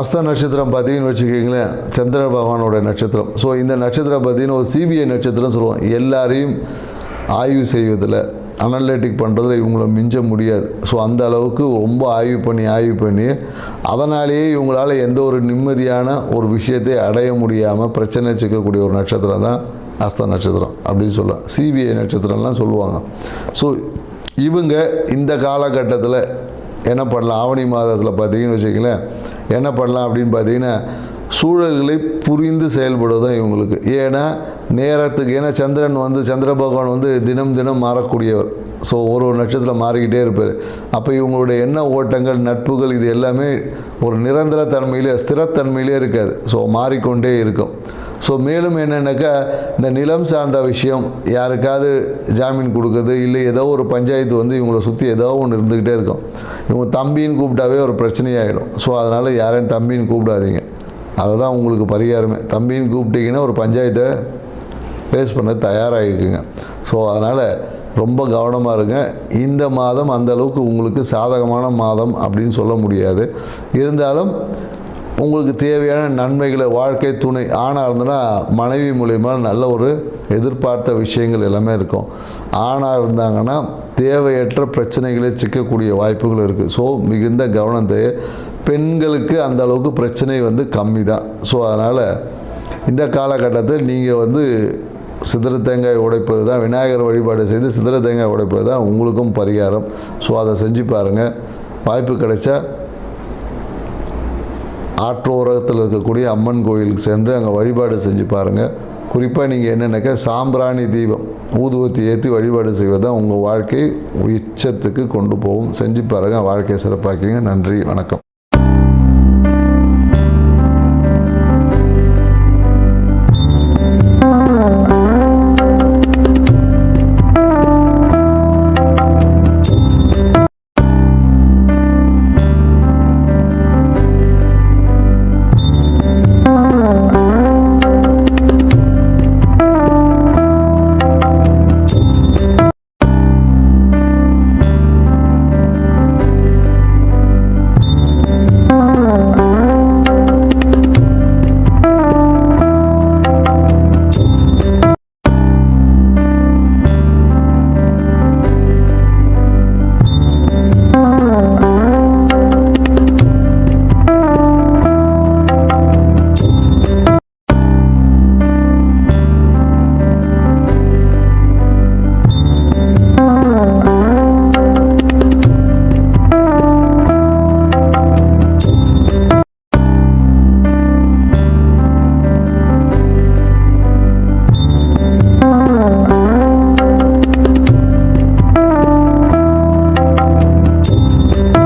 அஸ்த நட்சத்திரம் பார்த்தீங்கன்னு வச்சுக்கிங்களேன், சந்திர பகவானோட நட்சத்திரம். ஸோ இந்த நட்சத்திரம் பார்த்தீங்கன்னா ஒரு சிபிஐ நட்சத்திரம் சொல்லுவோம். எல்லாரையும் ஆய்வு செய்வதில், அனலிட்டிக் பண்ணுறதுல இவங்கள மிஞ்ச முடியாது. ஸோ அந்த அளவுக்கு ரொம்ப ஆய்வு பண்ணி அதனாலேயே இவங்களால் எந்த ஒரு நிம்மதியான ஒரு விஷயத்தை அடைய முடியாமல் பிரச்சனை சிக்கக்கூடிய ஒரு நட்சத்திரம் தான் அஸ்த நட்சத்திரம் அப்படின்னு சொல்லலாம். சிபிஐ நட்சத்திரம்லாம் சொல்லுவாங்க. ஸோ இவங்க இந்த காலகட்டத்தில் என்ன பண்ணலாம், ஆவணி மாதத்தில் பார்த்தீங்கன்னு வச்சுக்கங்களேன், என்ன பண்ணலாம் அப்படின்னு பார்த்தீங்கன்னா சூழல்களை புரிந்து செயல்படுவது தான் இவங்களுக்கு. ஏன்னா நேரத்துக்கு, ஏன்னா சந்திர பகவான் தினம் மாறக்கூடியவர். ஸோ ஒரு நட்சத்திரம் மாறிக்கிட்டே இருப்பார். அப்போ இவங்களுடைய எண்ண ஓட்டங்கள், நட்புகள் இது எல்லாமே ஒரு நிரந்தர தன்மையிலே, ஸ்திரத்தன்மையிலே இருக்காது. ஸோ மாறிக்கொண்டே இருக்கும். ஸோ மேலும் என்னென்னாக்கா இந்த நிலம் சார்ந்த விஷயம், யாருக்காவது ஜாமீன் கொடுக்குறது, இல்லை ஏதோ ஒரு பஞ்சாயத்து இவங்களை சுற்றி ஏதோ ஒன்று இருந்துக்கிட்டே இருக்கும். இவங்க தம்பின்னு கூப்பிட்டாவே ஒரு பிரச்சனையாகிடும். ஸோ அதனால் யாரையும் தம்பின்னு கூப்பிடாதீங்க. அதுதான் உங்களுக்கு பரிகாரமே. தம்பின்னு கூப்பிட்டீங்கன்னா ஒரு பஞ்சாயத்தை ஃபேஸ் பண்ண தயாராகிருக்குங்க. ஸோ அதனால் ரொம்ப கவனமாக இருங்க. இந்த மாதம் அந்தளவுக்கு உங்களுக்கு சாதகமான மாதம் அப்படின்னு சொல்ல முடியாது. இருந்தாலும் உங்களுக்கு தேவையான நன்மைகளை, வாழ்க்கை துணை ஆணாக இருந்ததுன்னா மனைவி மூலயமா நல்ல ஒரு எதிர்பார்த்த விஷயங்கள் எல்லாமே இருக்கும். ஆணாக இருந்தாங்கன்னா தேவையற்ற பிரச்சனைகளை சிக்கக்கூடிய வாய்ப்புகள் இருக்குது. ஸோ மிகுந்த கவனத்தை, பெண்களுக்கு அந்த அளவுக்கு பிரச்சனை கம்மி தான். ஸோ அதனால் இந்த காலகட்டத்தில் நீங்கள் சித்திர தேங்காய் உடைப்பது தான், விநாயகர் வழிபாடு செய்து சித்திர தேங்காய் உடைப்பது தான் உங்களுக்கும் பரிகாரம். ஸோ அதை செஞ்சு பாருங்கள். வாய்ப்பு கிடைச்சா ஆற்றோரத்தில் இருக்கக்கூடிய அம்மன் கோயிலுக்கு சென்று அங்கே வழிபாடு செஞ்சு பாருங்கள். குறிப்பாக நீங்கள் என்னென்னாக்கா சாம்பிராணி தீபம், ஊதுவத்தி ஏற்றி வழிபாடு செய்வது தான் உங்கள் வாழ்க்கை உச்சத்துக்கு கொண்டு போகும். செஞ்சு பாருங்கள், வாழ்க்கையை சிறப்பாக்கிங்க. நன்றி, வணக்கம்.